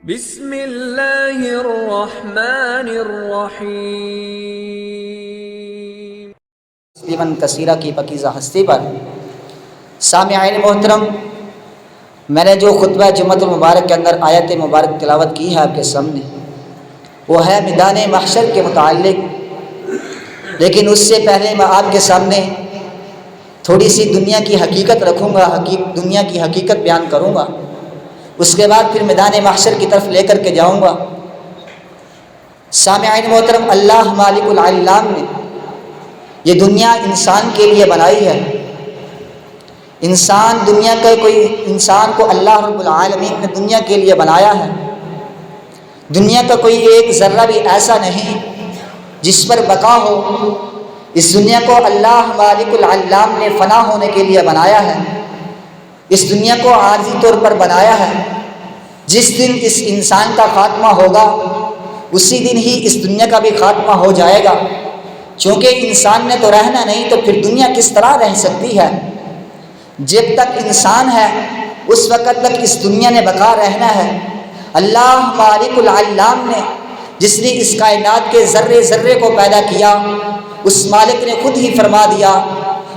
بسم اللہ الرحمن الرحیم۔ تسلیماً کثیرہ کی پاکیزہ ہستی پر سامعین محترم، میں نے جو خطبہ جمعۃ المبارک کے اندر آیت مبارک تلاوت کی ہے آپ کے سامنے، وہ ہے میدان محشر کے متعلق، لیکن اس سے پہلے میں آپ کے سامنے تھوڑی سی دنیا کی حقیقت رکھوں گا، دنیا کی حقیقت بیان کروں گا، اس کے بعد پھر میدان محشر کی طرف لے کر کے جاؤں گا۔ سامعین محترم، اللہ مالک العالم نے یہ دنیا انسان کے لیے بنائی ہے۔ انسان کو اللہ رب العالمین نے دنیا کے لیے بنایا ہے۔ دنیا کا کوئی ایک ذرہ بھی ایسا نہیں جس پر بقا ہو۔ اس دنیا کو اللہ مالک العالم نے فنا ہونے کے لیے بنایا ہے۔ اس دنیا کو عارضی طور پر بنایا ہے۔ جس دن اس انسان کا خاتمہ ہوگا اسی دن ہی اس دنیا کا بھی خاتمہ ہو جائے گا، چونکہ انسان نے تو رہنا نہیں تو پھر دنیا کس طرح رہ سکتی ہے؟ جب تک انسان ہے اس وقت تک اس دنیا نے بقا رہنا ہے۔ اللہ مالک العالم نے جس نے اس کائنات کے ذرے ذرے کو پیدا کیا، اس مالک نے خود ہی فرما دیا،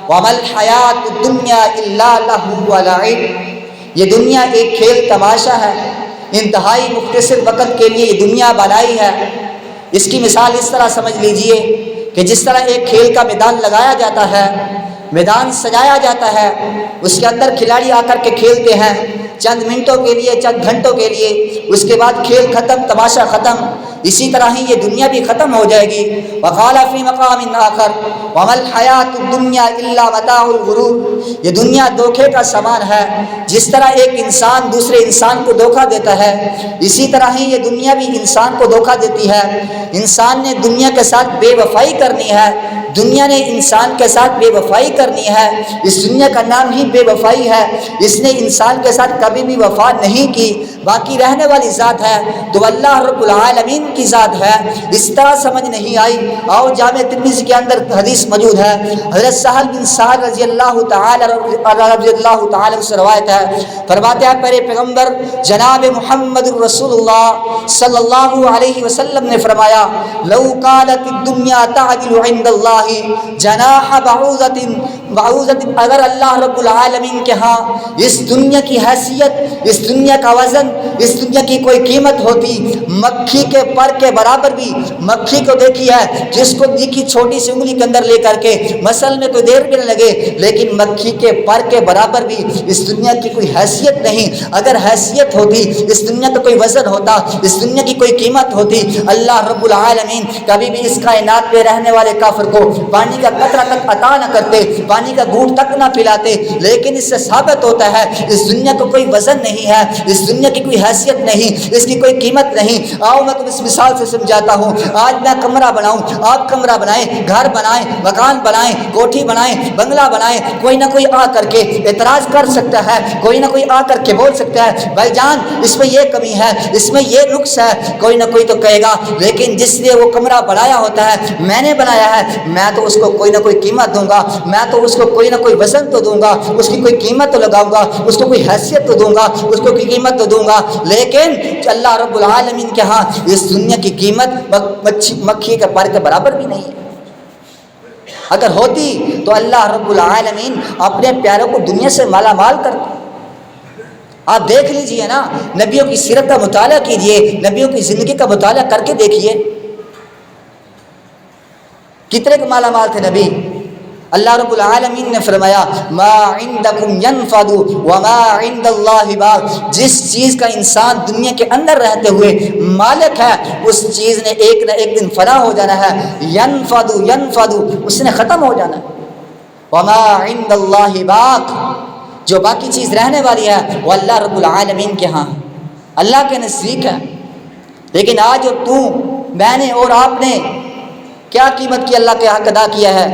وَمَا الْحَيَاةُ الدُّنْيَا إِلَّا لَهْوٌ وَلَعِبٌ۔ یہ دنیا ایک کھیل تماشا ہے، انتہائی مختصر وقت کے لیے یہ دنیا بنائی ہے۔ اس کی مثال اس طرح سمجھ لیجئے کہ جس طرح ایک کھیل کا میدان لگایا جاتا ہے، میدان سجایا جاتا ہے، اس کے اندر کھلاڑی آ کر کے کھیلتے ہیں چند منٹوں کے لیے، چند گھنٹوں کے لیے، اس کے بعد کھیل ختم، تماشا ختم۔ اسی طرح ہی یہ دنیا بھی ختم ہو جائے گی۔ وقال فی مقام آخر وما الحیاۃ الدنیا الا متاع الغرور۔ یہ دنیا دھوکے کا سامان ہے۔ جس طرح ایک انسان دوسرے انسان کو دھوکہ دیتا ہے، اسی طرح ہی یہ دنیا بھی انسان کو دھوکہ دیتی ہے۔ انسان نے دنیا کے ساتھ بے وفائی کرنی ہے، دنیا نے انسان کے ساتھ بے وفائی کرنی ہے۔ اس دنیا کا نام ہی بے وفائی ہے۔ اس نے انسان کے ساتھ کبھی بھی وفا نہیں کی۔ باقی رہنے والی ذات ہے تو اللہ رب العالمین کی ذات ہے۔ اس طرح سمجھ نہیں آئی؟ آؤ جامع ترمذی کے اندر حدیث موجود ہے، حضرت سہل بن سعد رضی اللہ تعالی سے روایت ہے، فرماتے ہیں پیارے پیغمبر جناب محمد رسول اللہ صلی اللہ علیہ وسلم نے فرمایا، لو کانت الدنیا تعدل عند اللہ جناح بعوضۃ، اگر اللہ رب العالمین کے ہاں اس دنیا کی حیثیت، اس دنیا کا وزن، اس دنیا کی کوئی قیمت ہوتی مکھی کے پر کے برابر بھی، مکھی کو دیکھی ہے جس کو دیکھی چھوٹی سی انگلی کے اندر لے کر کے مسل میں کوئی دیر بھی نہ لگے، لیکن مکھی کے پر کے برابر بھی اس دنیا کی کوئی حیثیت نہیں۔ اگر حیثیت ہوتی، اس دنیا کا کوئی وزن ہوتا، اس دنیا کی کوئی قیمت ہوتی، اللہ رب العالمین کبھی بھی اس کائنات میں رہنے والے کافر کو پانی کا قطرہ تک عطا نہ کرتے، پانی کا گھونٹ تک نہ پلاتے۔ لیکن اس سے ثابت ہوتا ہے اس دنیا کو کوئی وزن نہیں ہے، اس دنیا کی کوئی حیثیت نہیں، اس کی کوئی قیمت نہیں۔ آؤ میں تم اس مثال سے سمجھاتا ہوں۔ آج میں کمرہ بناؤں، آپ کمرہ بنائیں، گھر بنائیں، مکان بنائیں، کوٹھی بنائیں، بنگلہ بنائیں، کوئی نہ کوئی آ کر کے اعتراض کر سکتا ہے، کوئی نہ کوئی آ کر کے بول سکتا ہے بھائی جان اس میں یہ کمی ہے، اس میں یہ نقص ہے، کوئی نہ کوئی تو کہے گا۔ لیکن جس نے وہ کمرہ بنایا ہوتا ہے، میں نے بنایا ہے، میں تو اس کو کوئی نہ کوئی قیمت دوں گا، میں تو اس کو کوئی نہ کوئی وزن تو دوں گا، اس کی کوئی قیمت تو لگاؤں گا، اس کو کوئی حیثیت تو دوں گا، اس کو کوئی قیمت تو دوں گا۔ لیکن اللہ رب العالمین کے ہاں اس دنیا کی قیمت مکھی کے پر کے برابر بھی نہیں ہے۔ اگر ہوتی تو اللہ رب العالمین اپنے پیاروں کو دنیا سے مالا مال کرتا۔ آپ دیکھ لیجئے نا، نبیوں کی سیرت کا مطالعہ کیجئے، نبیوں کی زندگی کا مطالعہ کر کے دیکھیے، کتنے کے مالا مال تھے نبی۔ اللہ رب العالمین نے فرمایا ما عندکم ينفد وما عند اللہ باق۔ جس چیز کا انسان دنیا کے اندر رہتے ہوئے مالک ہے، اس چیز نے ایک نہ ایک دن فنا ہو جانا ہے۔ ينفد اس نے ختم ہو جانا ہے۔ وما عند اللہ باق، جو باقی چیز رہنے والی ہے وہ اللہ رب العالمین کے ہاں، اللہ کے نزدیک ہے۔ لیکن آج جو تو میں نے اور آپ نے کیا قیمت کی اللہ کے حق ادا کیا ہے؟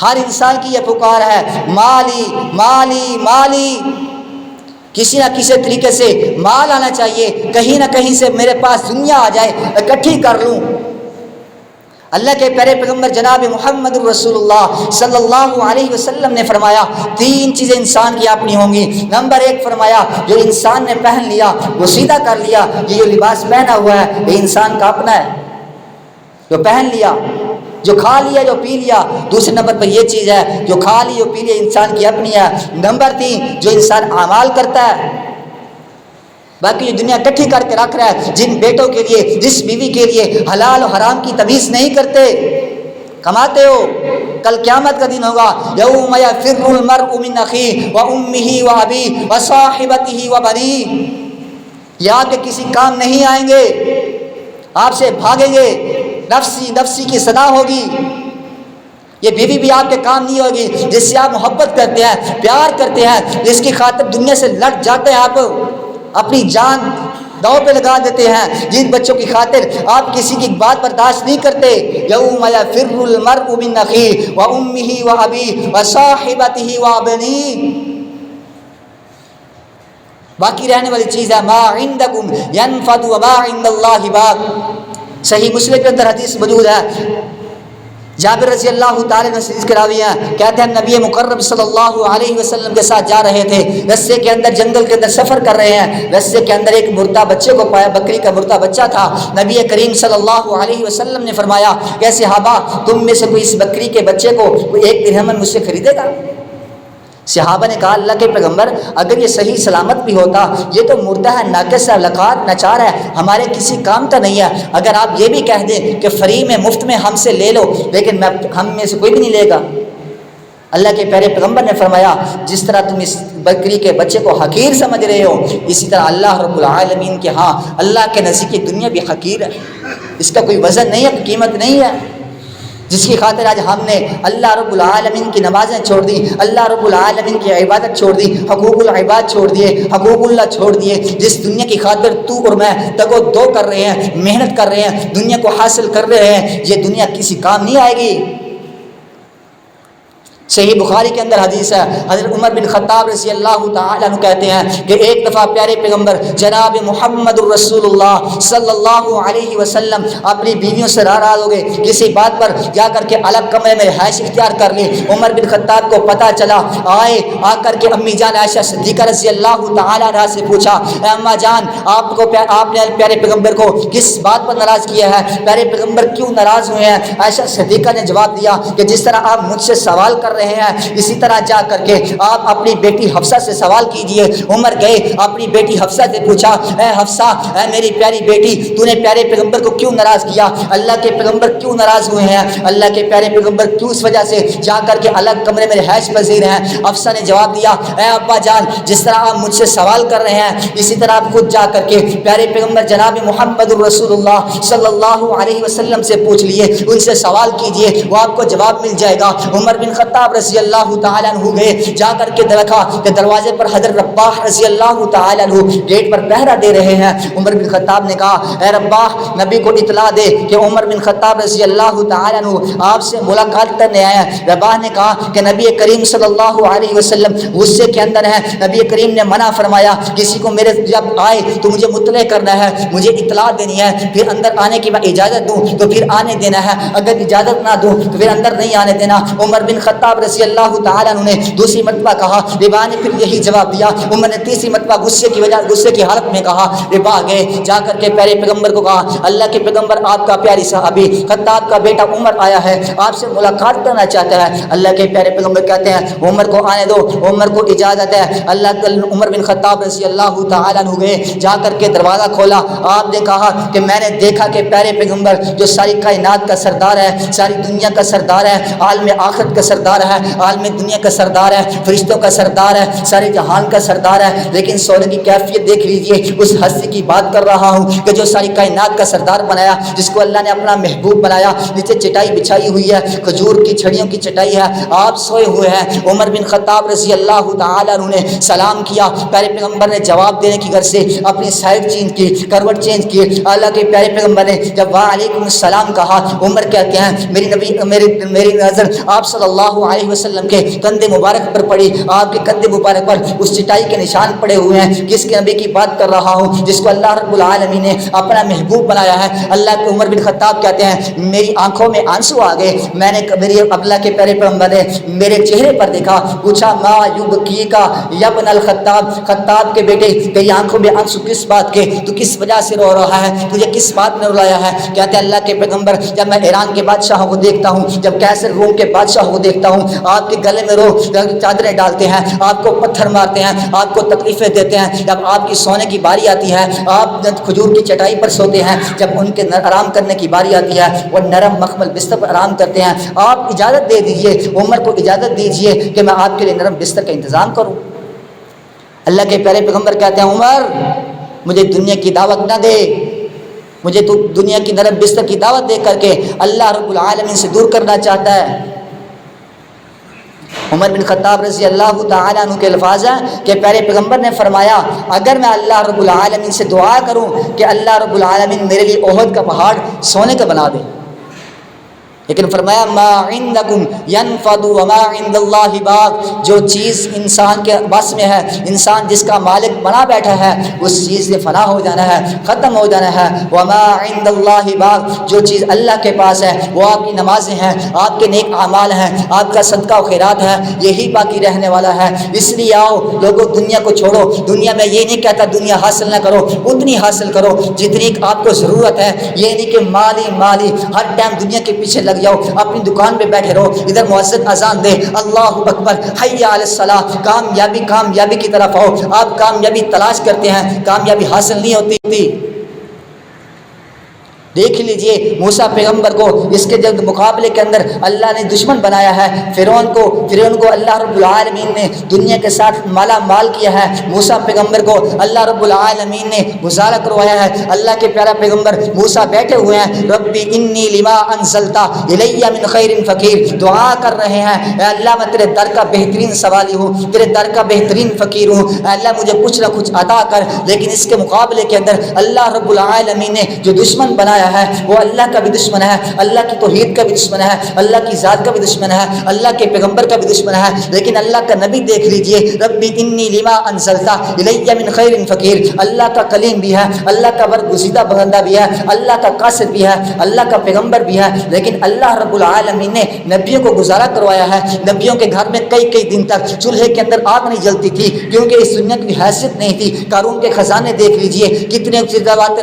ہر انسان کی یہ پکار ہے مالی مالی مالی، کسی نہ کسی طریقے سے مال آنا چاہیے، کہیں نہ کہیں سے میرے پاس دنیا آ جائے، اکٹھی کر لوں۔ اللہ کے پیارے پیغمبر جناب محمد رسول اللہ صلی اللہ علیہ وسلم نے فرمایا 3 چیزیں انسان کی اپنی ہوں گی۔ نمبر 1 فرمایا جو انسان نے پہن لیا وہ سیدھا کر لیا، یہ جو لباس پہنا ہوا ہے یہ انسان کا اپنا ہے، جو پہن لیا، جو کھا لیا، جو پی لیا۔ دوسرے نمبر پر یہ چیز ہے جو کھا لی جو پی لیا انسان کی اپنی ہے۔ نمبر 3 جو انسان اعمال کرتا ہے، باقی جو دنیا اکٹھی کر کے رکھ رہا ہے، جن بیٹوں کے لیے، جس بیوی کے لیے حلال و حرام کی تمیز نہیں کرتے، کماتے ہو، کل قیامت کا دن ہوگا، یوم یفر المرء من اخیہ وامہ وابیہ وصاحبتہ وبنیہ، یہ آپ کے کسی کام نہیں آئیں گے، آپ سے بھاگیں گے، نفسی نفسی کی صدا ہوگی۔ یہ بیوی بھی آپ کے کام نہیں ہوگی جس سے آپ محبت کرتے ہیں، پیار کرتے ہیں، جس کی خاطر دنیا سے لٹ جاتے ہیں، آپ اپنی جان داؤ پہ لگا دیتے ہیں، جن بچوں کی خاطر آپ کسی کی بات برداشت نہیں کرتے۔ یوم یفر المرء من اخیہ وامہ وابیہ وصاحبتہ وبنیہ، باقی رہنے والی چیز ہے ما عندکم ینفد وما عند اللہ باق۔ صحیح مسلم کے اندر حدیث موجود ہے، جابر رضی اللہ تعالیٰ عنہ سے راوی ہیں، کہتے ہیں نبی مکرم صلی اللہ علیہ وسلم کے ساتھ جا رہے تھے، رستے کے اندر جنگل کے اندر سفر کر رہے ہیں، رستے کے اندر ایک مردہ بچے کو پایا، بکری کا مردہ بچہ تھا۔ نبی کریم صلی اللہ علیہ وسلم نے فرمایا کہ صحابہ تم میں سے کوئی اس بکری کے بچے کو کوئی 1 درہم مجھ سے خریدے گا؟ صحابہ نے کہا اللہ کے پیغمبر اگر یہ صحیح سلامت بھی ہوتا، یہ تو مردہ ہے، ناقص ہے، لقات ناچار ہے، ہمارے کسی کام کا نہیں ہے، اگر آپ یہ بھی کہہ دیں کہ فری میں مفت میں ہم سے لے لو، لیکن ہم میں سے کوئی بھی نہیں لے گا۔ اللہ کے پیارے پیغمبر نے فرمایا جس طرح تم اس بکری کے بچے کو حقیر سمجھ رہے ہو، اسی طرح اللہ رب العالمین کے ہاں، اللہ کے نزدیک دنیا بھی حقیر ہے، اس کا کوئی وزن نہیں ہے، قیمت نہیں ہے، جس کی خاطر آج ہم نے اللہ رب العالمین کی نمازیں چھوڑ دی، اللہ رب العالمین کی عبادت چھوڑ دی، حقوق العباد چھوڑ دیے، حقوق اللہ چھوڑ دیے، جس دنیا کی خاطر تو اور میں تگ و دو کر رہے ہیں، محنت کر رہے ہیں، دنیا کو حاصل کر رہے ہیں، یہ دنیا کسی کام نہیں آئے گی۔ صحیح بخاری کے اندر حدیث ہے، حضرت عمر بن خطاب رضی اللہ تعالیٰ عنہ کہتے ہیں کہ ایک دفعہ پیارے پیغمبر جناب محمد الرسول اللہ صلی اللہ علیہ وسلم اپنی بیویوں سے ناراض ہو گئے، کسی بات پر جا کر کے الگ کمرے میں رہائش اختیار کر لی۔ عمر بن خطاب کو پتہ چلا، آئے، آ کر کے امی جان عائشہ صدیقہ رضی اللہ تعالیٰ عنہ سے پوچھا، اے اماں جان آپ نے پیارے پیغمبر کو کس بات پر ناراض کیا ہے، پیارے پیغمبر کیوں ناراض ہوئے ہیں؟ عائشہ صدیقہ نے جواب دیا کہ جس طرح آپ مجھ سے سوال کر رہے ہیں اسی طرح جا کر کے آپ اپنی بیٹی حفصہ سے سوال کیجئے۔ عمر گئے، اپنی بیٹی حفصہ سے پوچھا، اے حفصہ، اے میری پیاری بیٹی، تو نے پیارے پیغمبر کو کیوں ناراض کیا؟ اللہ کے پیغمبر کیوں ناراض ہوئے ہیں؟ اللہ کے پیارے پیغمبر کیوں اس وجہ سے جا کر کے الگ کمرے میں رہائش پذیر ہیں؟ حفصہ نے جواب دیا، اے ابا جان جس طرح آپ مجھ سے سوال کر رہے ہیں اسی طرح آپ خود جا کر کے پیارے پیغمبر جناب محمد الرسول اللہ صلی اللہ علیہ وسلم سے پوچھ لیے، ان سے سوال کیجئے، وہ آپ کو جواب مل جائے گا۔ عمر بن خطاب رضی اللہ تعالیٰ عنہ گئے، جا کر کے دیکھا کہ دروازے پر حضرت رباح رضی اللہ تعالیٰ عنہ گیٹ پر پہرا دے رہے ہیں۔ عمر بن خطاب نے کہا، اے رباح نبی کو اطلاع دے کہ عمر بن خطاب رضی اللہ تعالیٰ عنہ آپ سے ملاقات کرنے آئے ہیں۔ رباح نے کہا کہ نبی کریم صلی اللہ علیہ وسلم غصے کے اندر ہیں، نبی کریم نے منع فرمایا کسی کو میرے جب آئے تو مجھے مطلع کرنا ہے، مجھے اطلاع دینی ہے، پھر اندر آنے کی میں اجازت دوں تو پھر آنے دینا ہے، اگر اجازت نہ دوں تو پھر اندر نہیں آنے دینا۔ عمر بن خطاب رضی اللہ تعالیٰ عنہ نے دوسری مرتبہ کہا، ربا نے پھر یہی جواب دیا۔ عمر نے تیسری مرتبہ غصے کی حالت میں کہا، ربا گئے، جا کر کے پیارے پیغمبر کو کہا، اللہ کے پیغمبر آپ کا پیاری صحابی خطاب کا بیٹا عمر آیا ہے، آپ سے ملاقات کرنا چاہتا ہے۔ اللہ کے پیارے پیغمبر کہتے ہیں عمر کو آنے دو، عمر کو اجازت ہے۔ عمر بن خطاب رضی اللہ تعالیٰ عنہ گئے، جا کر کے دروازہ کھولا، آپ نے کہا کہ میں نے دیکھا کہ پیارے پیغمبر جو ساری کائنات کا سردار ہے، ساری دنیا کا سردار ہے، عالم آخرت کا سردار ہے، عالم دنیا کا سردار ہے، فرشتوں کا سردار ہے، سارے جہان کا سردار ہے، لیکن سونے کی کیفیت دیکھ لیجئے، اس ہستی کی بات کر رہا ہوں کہ جو ساری کائنات کا سردار بنایا، جس کو اللہ نے اپنا محبوب بنایا، نیچے چٹائی بچھائی ہوئی ہے، کھجور کی چھڑیوں کی چٹائی ہے، آپ سوئے ہوئے ہیں۔ عمر بن خطاب رضی اللہ تعالیٰ عنہ نے سلام کیا، پیارے پیغمبر نے جواب دینے کی غرض سے اپنی سائڈ چینج کی، کروٹ چینج کی۔ اللہ کے پیارے پیغمبر نے جب وعلیکم السلام کہا، عمر کہتے ہیں میری نظر آپ صلی اللہ علیہ وسلم کے کندھے مبارک پر پڑی، آپ کے کندھے مبارک پر اس چٹائی کے نشان پڑے ہوئے ہیں، کس کے نبی کی بات کر رہا ہوں جس کو اللہ رب العالمین نے اپنا محبوب بنایا ہے۔ اللہ کے عمر بن خطاب کہتے ہیں میری آنکھوں میں آنسو آ گئے، میں نے میری اللہ کے پیارے پیغمبر نے میرے چہرے پر دیکھا، پوچھا ما یبکیکا یا ابن الخطاب، خطاب کے بیٹے تیری آنکھوں میں آنسو کس بات کے، تو کس وجہ سے رو رہا ہے، تجھے کس بات نے رلایا ہے؟ کہتے ہیں اللہ کے پیغمبر جب میں ایران کے بادشاہوں کو دیکھتا ہوں، جب کیسر روم کے بادشاہوں کو دیکھتا ہوں، آپ کے گلے میں چادریں ڈالتے ہیں، آپ کو پتھر مارتے ہیں، آپ کو تکلیفیں دیتے ہیں، جب آپ کی سونے کی باری آتی ہے آپ کھجور کی چٹائی پر سوتے ہیں، جب ان کے آرام کرنے کی باری آتی ہے وہ نرم مخمل بستر پر آرام کرتے ہیں، آپ اجازت دے دیجئے، عمر کو اجازت دیجئے کہ میں آپ کے لیے نرم بستر کا انتظام کروں۔ اللہ کے پیارے پیغمبر کہتے ہیں عمر مجھے دنیا کی دعوت نہ دے، مجھے تو دنیا کی نرم بستر کی دعوت دے کر کے اللہ رب العالمین سے دور کرنا چاہتا ہے۔ عمر بن خطاب رضی اللہ تعالیٰ عنہ کے الفاظ ہیں کہ پیارے پیغمبر نے فرمایا اگر میں اللہ رب العالمین سے دعا کروں کہ اللہ رب العالمین میرے لیے احد کا پہاڑ سونے کا بنا دے، لیکن فرمایا ما عندکم ینفد وما عند اللہ باق، جو چیز انسان کے بس میں ہے، انسان جس کا مالک بنا بیٹھا ہے اس چیز سے فنا ہو جانا ہے، ختم ہو جانا ہے، وما عند اللہ باق، جو چیز اللہ کے پاس ہے وہ آپ کی نمازیں ہیں، آپ کے نیک اعمال ہیں، آپ کا صدقہ و خیرات ہے، یہی باقی رہنے والا ہے۔ اس لیے آؤ لوگوں دنیا کو چھوڑو، دنیا میں یہ نہیں کہتا دنیا حاصل نہ کرو، اتنی حاصل کرو جتنی آپ کو ضرورت ہے، یہ نہیں کہ مالی ہر ٹائم دنیا کے پیچھے لگ جاؤ، اپنی دکان پہ بیٹھے رہو، ادھر مؤذن اذان دے اللہ اکبر حی علی الصلاۃ، کامیابی کی طرف آؤ، آپ کامیابی تلاش کرتے ہیں، کامیابی حاصل نہیں ہوتی۔ دیکھ لیجئے موسیٰ پیغمبر کو اس کے جب مقابلے کے اندر اللہ نے دشمن بنایا ہے، فرعون کو اللہ رب العالمین نے دنیا کے ساتھ مالا مال کیا ہے، موسیٰ پیغمبر کو اللہ رب العالمین نے گزارا کروایا ہے۔ اللہ کے پیارا پیغمبر موسیٰ بیٹھے ہوئے ہیں ربی انی لما انزلتا الی من خیر فقیر، دعا کر رہے ہیں اے اللہ میں تیرے در کا بہترین سوالی ہوں، تیرے در کا بہترین فقیر ہوں، اے اللہ مجھے کچھ نہ کچھ عطا کر۔ لیکن اس کے مقابلے کے اندر اللہ رب العالمین نے جو دشمن بنایا ہے وہ اللہ کا بھی دشمن ہے، اللہ کی توحید کا بھی دشمن ہے، اللہ کی ذات کا بھی دشمن ہے، اللہ کے پیغمبر کا بھی دشمن ہے۔ لیکن اللہ کا نبی دیکھ لیجئے ربی انی لما انزلتا الی من خیر فقیر، اللہ کا کلیم بھی ہے، اللہ کا برگزیدہ بندہ بھی ہے، اللہ کا قاصد بھی ہے، اللہ کا پیغمبر بھی ہے، لیکن اللہ رب العالمین نے نبیوں کو گزارا کروایا ہے۔ نبیوں کے گھر میں کئی دن تک چولہے کے اندر آگ نہیں جلتی تھی کیونکہ اس دنیا کی حیثیت نہیں تھی۔ قارون کے خزانے دیکھ لیجئے کتنے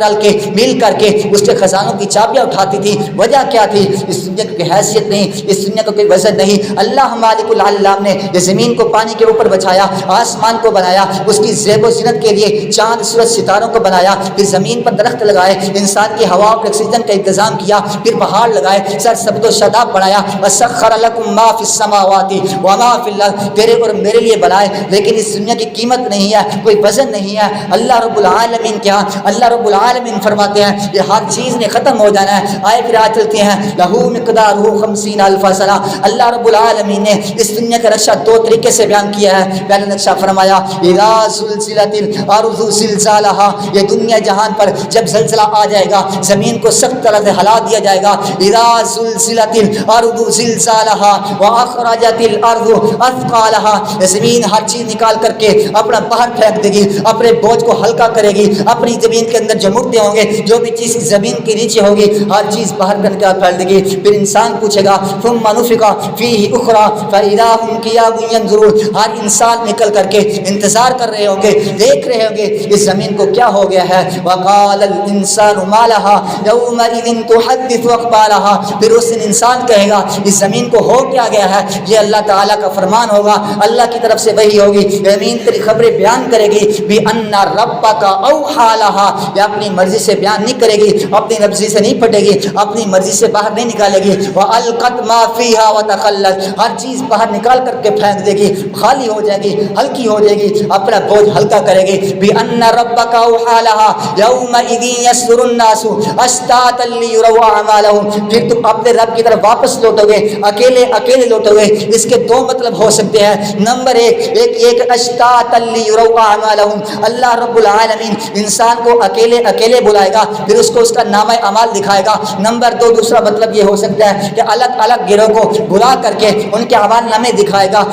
رل کے مل کر کے اس کے خزانوں کی چابیاں اٹھاتی تھی، وجہ کیا تھی؟ اس دنیا کی حیثیت نہیں، اس دنیا کا کوئی وزن نہیں۔ اللہ مالک العلام نے یہ زمین کو پانی کے اوپر بچھایا، آسمان کو بنایا، اس کی زیب و زینت کے لیے چاند سورج ستاروں کو بنایا، پھر زمین پر درخت لگائے، انسان کی ہوا اور آکسیجن کا انتظام کیا، پھر پہاڑ لگائے، سرسبز و شاداب بنایا، وسخر لکم ما فی السماوات وما فی الارض، تیرے اور میرے لیے بنائے، لیکن اس دنیا کی قیمت نہیں ہے، کوئی وزن نہیں ہے۔ اللہ رب العالمین کیا؟ اللہ رب العالمین فرماتے ہیں یہ ہر چیز نے ختم ہو جانا ہے۔ آئے پھر آج چلتے ہیں لہو مقدارہ 50,000 سنہ۔ اللہ رب العالمین نے اس دنیا کا نقشہ دو طریقے سے بیان کیا ہے۔ پہلا نقشہ فرمایا اذا زلزلت الارض زلزالہا، یہ دنیا جہان پر جب زلزلہ آ جائے گا، زمین کو سخت طرح سے ہلا دیا جائے گا۔ اذا زلزلت الارض زلزالہا واخرجت الارض اثقالہا، زمین ہر چیز نکال کر کے اپنا باہر پھینک دے گی، اپنے بوجھ کو ہلکا کرے گی، اپنی زمین کے اندر جو مردے ہوں گے، جو بھی چیز زمین کے نیچے ہوگی، ہر چیز باہر کر کے پھیل دے گی۔ پھر انسان پوچھے گا ثم نفخ فیہ اخری فاذا هم قیام ینظرون، ہر انسان نکل کر کے انتظار کر رہے ہوں گے، دیکھ رہے ہوں گے اس زمین کو کیا ہو گیا ہے۔ وقال الانسان ما لها یومئذ تحدث اخبارها، پھر اس دن انسان کہے گا اس زمین کو ہو کیا گیا ہے، یہ اللہ تعالیٰ کا فرمان ہوگا، اللہ کی طرف سے وحی ہوگی، زمین تیری خبریں بیان کرے گی بان ربک اوحی لها، یہ اپنی مرضی سے بیان نہیں کرے گی، اپنی مرضی سے نہیں پھٹے گی، اپنی مرضی سے باہر نہیں نکالے گی۔ وَأَلْقَتْ مَا فِيهَا وَتَخَلَّتْ، ہر چیز باہر نکال کر کے پھینک دے گی، خالی ہو جائے گی، ہلکی ہو جائے گی، اپنا بوجھ ہلکا کرے گی۔ بِأَنَّ رَبَّكَ أَوْحَىٰ لَهَا يَوْمَئِذٍ يَصْدُرُ النَّاسُ أَشْتَاتًا لِيُرَوْا أَعْمَالَهُم، پھر تم اپنے رب کی طرف واپس لوٹو گے، اکیلے لوٹو گے۔ اس کے دو مطلب ہو سکتے ہیں، نمبر ایک یہ کہ أشْتَاتًا لِيُرَوْا أَعْمَالَهُم، اللہ رب العالمین انسان کو اکیلے بلائے گا، پھر اس کو اس کا نام نامہ اعمال دکھائے گا۔ نمبر 2 دوسرا مطلب یہ ہو سکتا ہے کہ الگ الگ گروہ کو بلا کر کے ان کے اعمال نامے دکھائے گا۔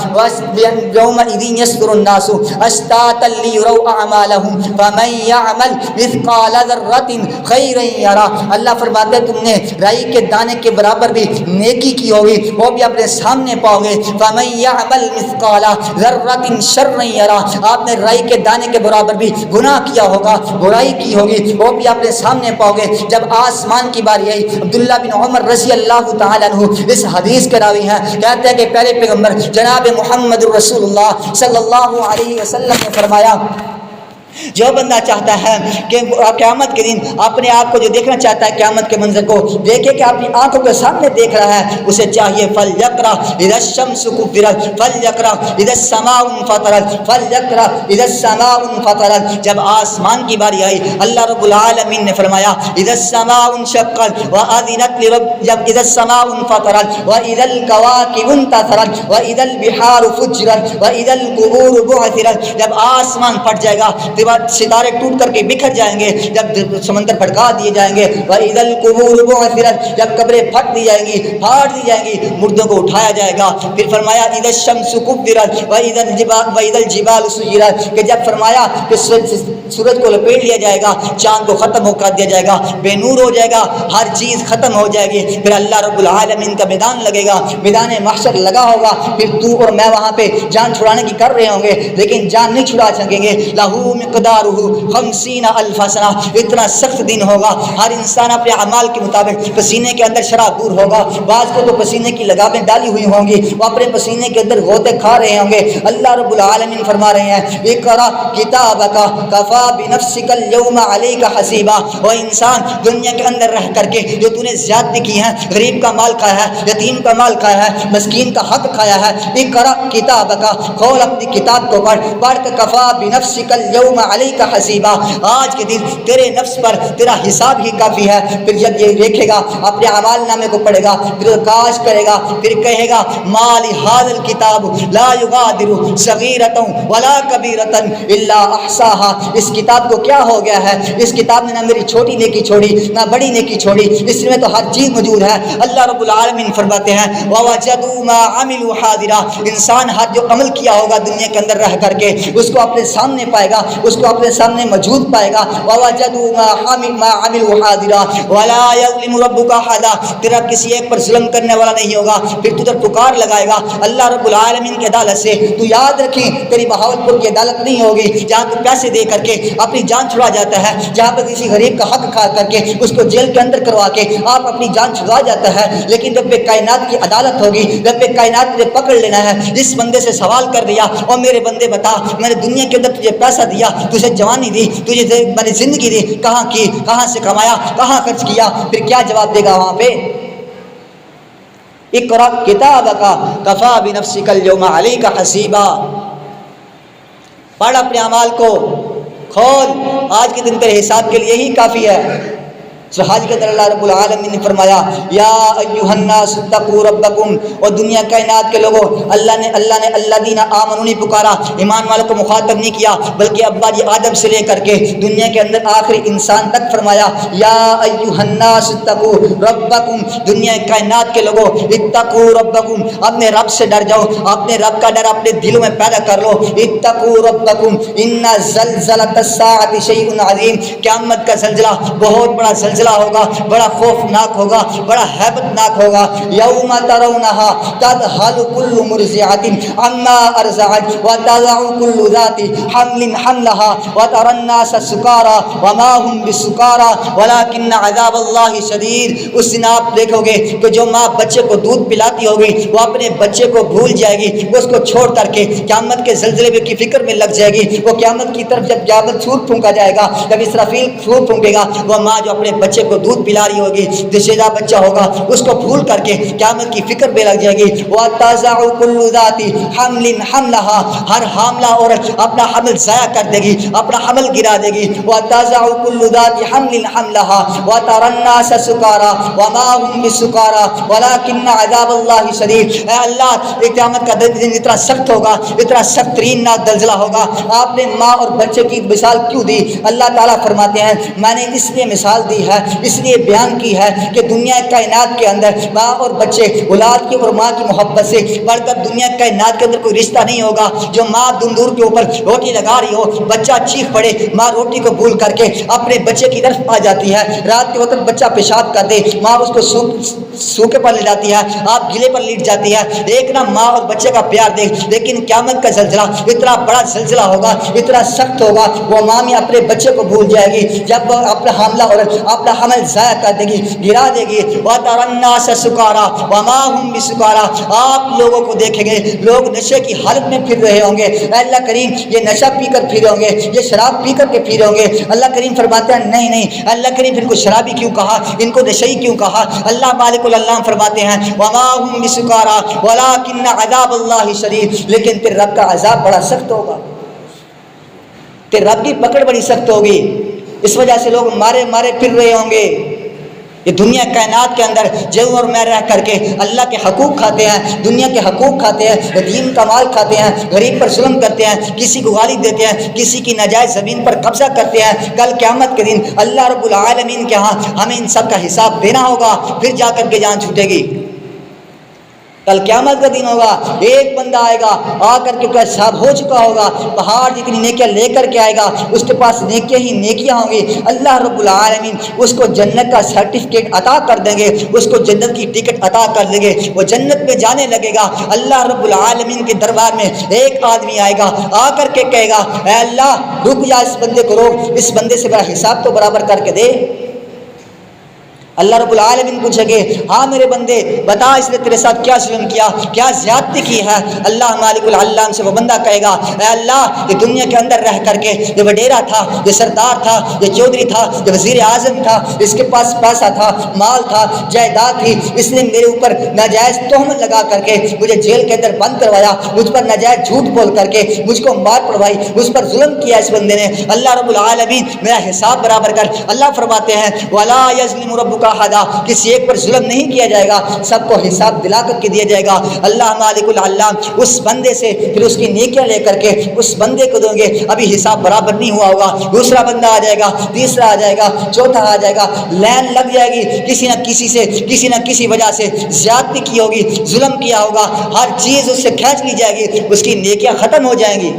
یومئذ یصدر الناس اشتاتا لیروا اعمالهم فمن يعمل مثقال ذرۃ خیرا یرہ۔ اللہ فرماتے ہیں تم نے رائی کے دانے کے برابر بھی نیکی کی ہوگی وہ بھی اپنے سامنے پاؤ گے۔ فمن يعمل مثقال ذرۃ شرا یرہ، آپ نے رائی کے دانے کے برابر بھی گناہ کیا ہوگا، برائی کی ہوگی وہ بھی اپنے سامنے پاؤ گے۔ جب آسمان کی باری آئی، عبداللہ بن عمر رضی اللہ تعالیٰ عنہ اس حدیث کے راوی ہیں، کہتے ہیں کہ پیارے پیغمبر جناب محمد رسول اللہ صلی اللہ علیہ وسلم نے فرمایا جو بندہ چاہتا ہے کہ قیامت کے دن اپنے آپ کو جو دیکھنا چاہتا ہے قیامت کے منظر کو دیکھے کہ اپنی آنکھوں کے سامنے دیکھ رہا ہے، اسے چاہیے فلیقرأ اذا الشمس كورت فلیقرأ اذا السماء انفطرت فلیقرأ اذا السماء انفطرت۔ جب آسمان کی باری آئی اللہ رب العالمین نے فرمایا اذا السماء انشقت وأذنت لرب، جب اذا السماء انفطرت واذا الكواكب انتثرت واذا البحار فجرت واذا القبور بعثرت، جب آسمان پھٹ جائے گا ستارے ٹوٹ کر کے بکھر جائیں گے، جب سمندر بھڑکا دیے جائیں گے، وَإِذَا الْقُبُورُ بُعْثِرَتْ، جب قبریں پھٹ دی جائیں گی، پھاڑ دی جائیں گی، مردوں کو اٹھایا جائے گا۔ پھر فرمایا اِذَا الشَّمْسُ كُوِّرَتْ وَإِذَا الْجِبَالُ سُيِّرَتْ، کہ جب فرمایا کہ سورج کو لپیٹ لیا جائے گا، چاند کو ختم کر دیا جائے گا، بے نور ہو جائے گا، ہر چیز ختم ہو جائے گی۔ پھر اللہ رب العالمین کا میدان لگے گا، میدان محشر لگا ہوگا، پھر تو اور میں وہاں پہ جان چھڑانے کی کر رہے ہوں گے لیکن جان نہیں چھڑا سکیں گے۔ لہو مقدارہ 50 الف سنہ، اتنا سخت دن ہوگا، ہر انسان اپنے اعمال کے مطابق پسینے کے اندر شراب دور ہوگا، بعض کو تو پسینے کی لگامیں ڈالی ہوئی ہوں گی، وہ اپنے پسینے کے اندر غوطے کھا رہے ہوں گے۔ اللہ رب العالمین فرما رہے ہیں اقرأ کتابک کفی بنفسک اليوم علیک حسیبا۔ وہ انسان دنیا کے اندر رہ کر کے جو تو نے زیادتی کی ہے، غریب کا مال کھایا ہے، یتیم کا مال کھایا ہے، مسکین کا حق کھایا ہے، اقرأ کتابک، کھول اپنی کتاب کو پڑھ کر کفی بنفسک اليوم علیک حسیبا، آج کے دن تیرے نفس پر تیرا حساب ہی کافی ہے۔ پھر جب یہ دیکھے گا اپنے اعمال نامے کو پڑھے گا، پھر کاش کرے گا، پھر کہے گا ما لہذا الکتاب لا یغادر صغیرۃ ولا کبیرۃ الا احصاها، اس کتاب کو کیا ہو گیا ہے، اس کتاب نے نہ میری چھوٹی نیکی چھوڑی نہ بڑی نیکی چھوڑی، اس میں تو ہر چیز موجود ہے۔ اللہ رب العالمین فرماتے ہیں ووجدوا ما عملوا حاضرا، انسان ہر جو عمل کیا ہوگا دنیا کے اندر رہ کر کے اس کو اپنے سامنے پائے گا، اس کو اپنے سامنے موجود پائے گا۔ ووجدوا ما عملوا حاضرا ولا یظلم ربک احدا، تیرا کسی ایک پر ظلم کرنے والا نہیں ہوگا۔ پھر تو پکار لگائے گا اللہ رب العالمین کی عدالت سے، تو یاد رکھیں تیری بہاولپور کی عدالت نہیں ہوگی جہاں تو پیسے دے کر کے اپنی جان چھڑا جاتا ہے، جہاں پر کسی غریب کا حق کھا کر کے اس کو جیل کے اندر کروا کے آپ اپنی جان چھڑا جاتا ہے، لیکن رب کائنات کی عدالت ہوگی، رب کائنات نے پکڑ لینا ہے۔ جس بندے سے سوال کر دیا اور میرے بندے بتا میں نے دنیا کے اندر تجھے پیسہ دیا، تجھے جوانی دی، تجھے میں نے زندگی دی، کہاں کی، کہاں سے کمایا، کہاں خرچ کیا، پھر کیا جواب دے گا وہاں پہ؟ اقرأ کتابک کفی بنفسک اليوم علیک حسیبا، پڑھ اپنے اعمال کو، کھول، آج کے دن تیرے حساب کے لیے ہی کافی ہے۔ سہاج کے اندر اللہ رب العالمین نے فرمایا یا ایھا الناس اتقوا ربکم، اور دنیا کائنات کے لوگوں اللہ نے الذین آمنوا نہیں پکارا، ایمان والوں کو مخاطب نہیں کیا، بلکہ ابا جی آدم سے لے کر کے دنیا کے اندر آخری انسان تک فرمایا یا ایھا الناس اتقوا ربکم، دنیا کائنات کے لوگوں اتقوا ربکم، اپنے رب سے ڈر جاؤ، اپنے رب کا ڈر اپنے دلوں میں پیدا کر لو۔ اتقوا ربکم ان زلزلۃ الساعۃ شیء عظیم، قیامت کا زلزلہ بہت بڑا زلزلہ ہوگا، بڑا خوفناک ہوگا، بڑا ہیبت ناک ہوگا۔ یوم ترونها تذهل كل مرضعة عما ارضعت وتضع كل ذات حمل حملها وترى الناس سکارى وما هم بسکارى ولكن عذاب الله شدید۔ اس دن آپ دیکھو گے کہ جو ماں بچے کو دودھ پلاتی ہوگی وہ اپنے بچے کو بھول جائے گی، وہ اس کو چھوڑ کر کے قیامت کے زلزلے کی فکر میں لگ جائے گی۔ وہ قیامت کی طرف جب قیامت سور پھونکا جائے گا، جب اسرافیل سور پھونکے گا، وہ ماں جو اپنے بچے کو دودھ پلا رہی ہوگی، جسیدہ بچہ ہوگا، اس کو بھول کر کے قیامت کی فکر میں لگ جائے گی۔ وَتَضَعُ كُلُّ ذَاتِ حَمْلٍ حَمْلَهَا، ہر حاملہ عورت اپنا حمل ضائع کر دے گی، اپنا حمل گرا دے گی۔ وَتَضَعُ كُلُّ ذَاتِ حَمْلٍ حَمْلَهَا وَتَرَى النَّاسَ سُکارى وَمَا هُمْ بِسُکارى وَلَكِنَّ عَذَابَ اللَّهِ شَدِيدٌ۔ اے اللہ قیامت کا دن اتنا سخت ہوگا، اتنا سخت ترین زلزلہ ہوگا۔ آپ نے ماں اور بچے کی مثال کیوں دی؟ اللہ تعالیٰ فرماتے ہیں میں نے اس لیے مثال دی ہے اس لیے بیان کی ہے کہ دنیا کائنات کے اندر ماں اور بچے اولاد کی اور ماں کی محبت سے بڑھ کر دنیا کائنات کے اندر کوئی رشتہ نہیں ہوگا۔ جو ماں دندور کے اوپر روٹی لگا رہی ہو، بچہ چیخ پڑے، ماں روٹی کو بھول کر کے اپنے بچے کی طرف آ جاتی ہے۔ رات کے وقت بچہ پیشاب کر دے، ماں اس کو سوکھے پر لے جاتی ہے، آپ گلے پر لیٹ جاتی ہے۔ ایک نہ ماں اور بچے کا پیار دیکھ، لیکن قیامت کا زلزلہ اتنا بڑا زلزلہ ہوگا، اتنا سخت ہوگا، وہ ماں میں اپنے بچے کو بھول جائے گی جب وہ اپنا حاملہ عورت اپنا حمل ضائع کر دے گی، گرا دے گی۔ وَتَرَى النَّاسَ سُكَارَىٰ وَمَا هُم بِسُكَارَىٰ، آپ لوگوں کو دیکھیں گے لوگ نشے کی حالت میں پھر رہے ہوں گے۔ اے اللہ کریم یہ نشہ پی کر پھر ہوں گے، یہ شراب پی کر کے پھر ہوں گے۔ اللہ کریم فرماتے ہیں نہیں نہیں، اللہ کریم پھر کو شرابی کیوں کہا، ان کو نشئی کیوں کہا؟ اللہ مالک العلام فرماتے ہیں وَمَا هُم بِسُكَارَىٰ وَلَٰكِنَّ عَذَابَ اللَّهِ شَدِيدٌ، لیکن پھر رب کا عذاب بڑا سخت ہوگا، پھر رب کی پکڑ بڑی سخت ہوگی۔ اس وجہ سے لوگ مارے مارے پھر رہے ہوں گے۔ یہ دنیا کائنات کے اندر جو اور میں رہ کر کے اللہ کے حقوق کھاتے ہیں، دنیا کے حقوق کھاتے ہیں، یتیم کا مال کھاتے ہیں، غریب پر ظلم کرتے ہیں، کسی کو گالی دیتے ہیں، کسی کی ناجائز زمین پر قبضہ کرتے ہیں، کل قیامت کے دن اللہ رب العالمین کے ہاں ہمیں ان سب کا حساب دینا ہوگا، پھر جا کر کے جان چھوٹے گی۔ کل قیامت کا دن ہوگا، ایک بندہ آئے گا، آ کر کے حساب ہو چکا ہوگا، پہاڑ جتنی نیکیاں لے کر کے آئے گا، اس کے پاس نیکیاں ہی نیکیاں ہوں گی۔ اللہ رب العالمین اس کو جنت کا سرٹیفکیٹ عطا کر دیں گے، اس کو جنت کی ٹکٹ عطا کر دیں گے، وہ جنت میں جانے لگے گا۔ اللہ رب العالمین کے دربار میں ایک آدمی آئے گا، آ کر کے کہے گا اے اللہ رک جا، اس بندے کو روک، اس بندے سے بڑا حساب تو برابر کر کے دے۔ اللہ رب العالمین پوچھے گے ہاں میرے بندے بتا اس نے تیرے ساتھ کیا ظلم کیا، کیا زیادتی کی ہے؟ اللہ مالک العلام سے وہ بندہ کہے گا اے اللہ یہ دنیا کے اندر رہ کر کے یہ وڈیرا تھا، یہ سردار تھا، یہ چودھری تھا، یہ وزیر اعظم تھا، اس کے پاس پیسہ تھا، مال تھا، جائیداد تھی، اس نے میرے اوپر ناجائز تہمت لگا کر کے مجھے جیل کے اندر بند کروایا، مجھ پر ناجائز جھوٹ بول کر کے مجھ کو مار پڑوائی، مجھ پر ظلم کیا اس بندے نے۔ اللہ رب العالمین میرا حساب برابر کر۔ اللہ فرماتے ہیں وَلَا يَظْلِمُ رَبُّكَ أَحَدًا، کسی ایک پر ظلم نہیں کیا جائے گا، سب کو حساب دلا کر کے دیا جائے گا۔ اللہ مالک العلام اس بندے سے پھر اس کی نیکیاں لے کر کے اس بندے کو دیں گے، ابھی حساب برابر نہیں ہوا ہوگا، دوسرا بندہ آ جائے گا، تیسرا آ جائے گا، چوتھا آ جائے گا، لائن لگ جائے گی، کسی نہ کسی سے کسی نہ کسی وجہ سے زیادتی کی ہوگی، ظلم کیا ہوگا، ہر چیز اس سے کھینچ لی جائے گی، اس کی نیکیاں ختم ہو جائیں گی،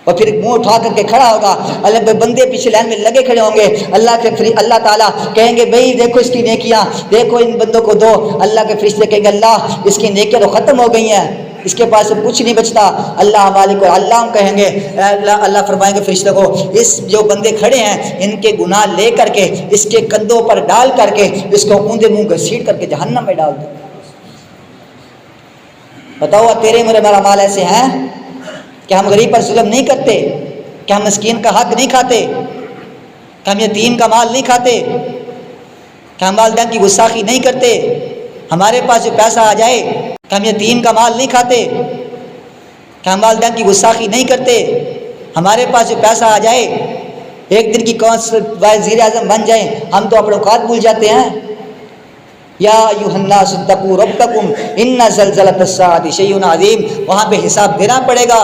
اور پھر منہ اٹھا کر کے کھڑا ہوگا۔ اللہ بندے پیچھے لائن میں لگے کھڑے ہوں گے، اللہ تعالیٰ کہیں گے بھئی دیکھو اس کی نیکیاں، دیکھو ان بندوں کو دو۔ اللہ کے فرشتے کہیں گے اللہ اس کی نیکیاں تو ختم ہو گئی ہیں، اس کے پاس کچھ نہیں بچتا۔ اللہ مالک اللہ کہیں گے اللہ فرمائیں گے فرشتے کو اس جو بندے کھڑے ہیں ان کے گناہ لے کر کے اس کے کندھوں پر ڈال کر کے اس کو اوندا منہ گھسیٹ کر کے جہنم میں ڈال دو۔ بتاؤ تیرے میرے میرا مال ایسے ہیں کہ ہم غریب پر ظلم نہیں کرتے، کہ ہم مسکین کا حق نہیں کھاتے، کہ ہم یتیم کا مال نہیں کھاتے، کہ ہم والدین کی گستاخی نہیں کرتے، ہمارے پاس جو پیسہ آ جائے کہ ہم یتیم کا مال نہیں کھاتے، کہ ہم والدین کی گستاخی نہیں کرتے، ہمارے پاس جو پیسہ آ جائے ایک دن کی وزیر اعظم بن جائیں ہم تو اپنے اوقات بھول جاتے ہیں۔ یا ایھا الناس اتقوا ربکم ان زلزلۃ الساعۃ شیء عظیم، وہاں پہ حساب دینا پڑے گا،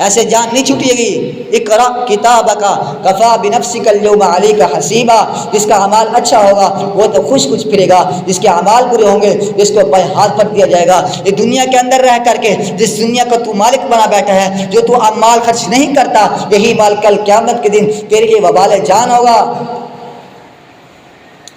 ایسے جان نہیں چھوٹے گی۔ اقرأ کتابک کفیٰ بنفسک اليوم علیک حسیبا، جس کا اعمال اچھا ہوگا وہ تو خوش خوش پھرے گا، جس کے اعمال برے ہوں گے جس کو بائیں ہاتھ پر دیا جائے گا۔ یہ دنیا کے اندر رہ کر کے جس دنیا کا تو مالک بنا بیٹھا ہے، جو تو اب مال خرچ نہیں کرتا، یہی مال کل قیامت کے دن تیرے لیے وبال جان ہوگا،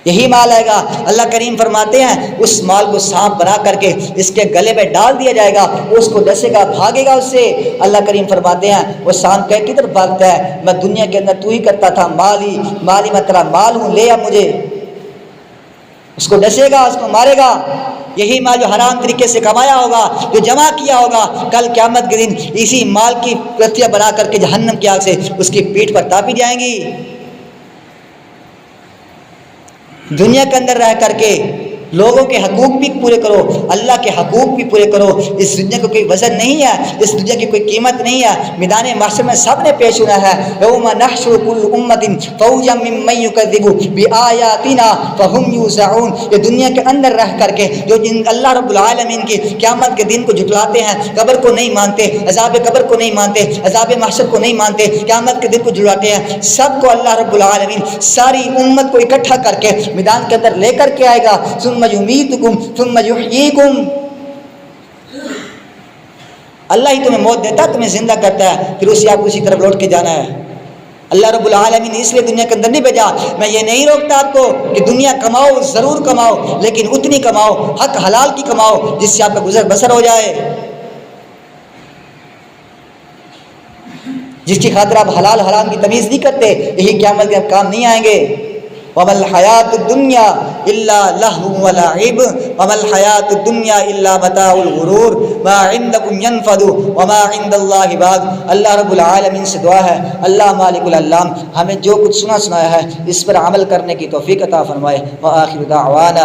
یہی مال آئے گا۔ اللہ کریم فرماتے ہیں اس مال کو سانپ بنا کر کے اس کے گلے میں ڈال دیا جائے گا، اس کو ڈسے گا بھاگے گا اس سے۔ اللہ کریم فرماتے ہیں وہ سانپ کہ کدھر بھاگتا ہے، میں دنیا کے اندر تو ہی کرتا تھا، مالی میں تیرا مال ہوں، لے آ مجھے۔ اس کو ڈسے گا، اس کو مارے گا۔ یہی مال جو حرام طریقے سے کمایا ہوگا، جو جمع کیا ہوگا، کل قیامت کے دن اسی مال کی پرتیاں بنا کر کے جہنم کی آگ سے اس کی پیٹھ پر تاپی جائیں گی۔ دنیا کے اندر رہ کر کے لوگوں کے حقوق بھی پورے کرو، اللہ کے حقوق بھی پورے کرو۔ اس دنیا کو کوئی وزن نہیں ہے، اس دنیا کی کوئی قیمت نہیں ہے۔ میدان محشر میں سب نے پیش ہونا ہے۔ یوم نحشر کل امت فوجا ممن یکذب بآیاتنا فهم یوزعون۔ یہ دنیا کے اندر رہ کر کے جو جن اللہ رب العالمین کی قیامت کے دن کو جھٹلاتے ہیں، قبر کو نہیں مانتے، عذاب قبر کو نہیں مانتے، عذاب محشر کو نہیں مانتے، قیامت کے دن کو جھٹلاتے ہیں، سب کو اللہ رب العالمین ساری امت کو اکٹھا کر کے میدان کے اندر لے کر کے آئے گا۔ ثم یمیتکم ثم یحییکم، اللہ ہی تمہیں موت دیتا ہے، تمہیں زندہ کرتا ہے، پھر اسی آپ اسی طرف لوٹ کے جانا ہے۔ اللہ رب العالمین نے اس لیے دنیا کے اندر نہیں بھیجا۔ میں یہ نہیں روکتا آپ کو کہ دنیا کماؤ، ضرور کماؤ، لیکن اتنی کماؤ، حق حلال کی کماؤ جس سے آپ کا گزر بسر ہو جائے، جس کی خاطر آپ حلال حرام کی تمیز نہیں کرتے، یہی قیامت کے کام نہیں آئیں گے۔ وَمَا الْحَيَاةُ الدُّنْيَا إِلَّا لَهْوٌ وَلَعِبٌ وَمَا الْحَيَاةُ الدُّنْيَا إِلَّا مَتَاعُ الْغُرُورِ مَا عِندَكُمْ يَنْفَدُ وَمَا عِندَ اللَّهِ بَاقٍ۔ اللہ رب العالمین سے دعا ہے اللہ مالک العلام ہمیں جو کچھ سنا سنایا ہے اس پر عمل کرنے کی توفیق عطا فرمائے۔ وآخر دعوانا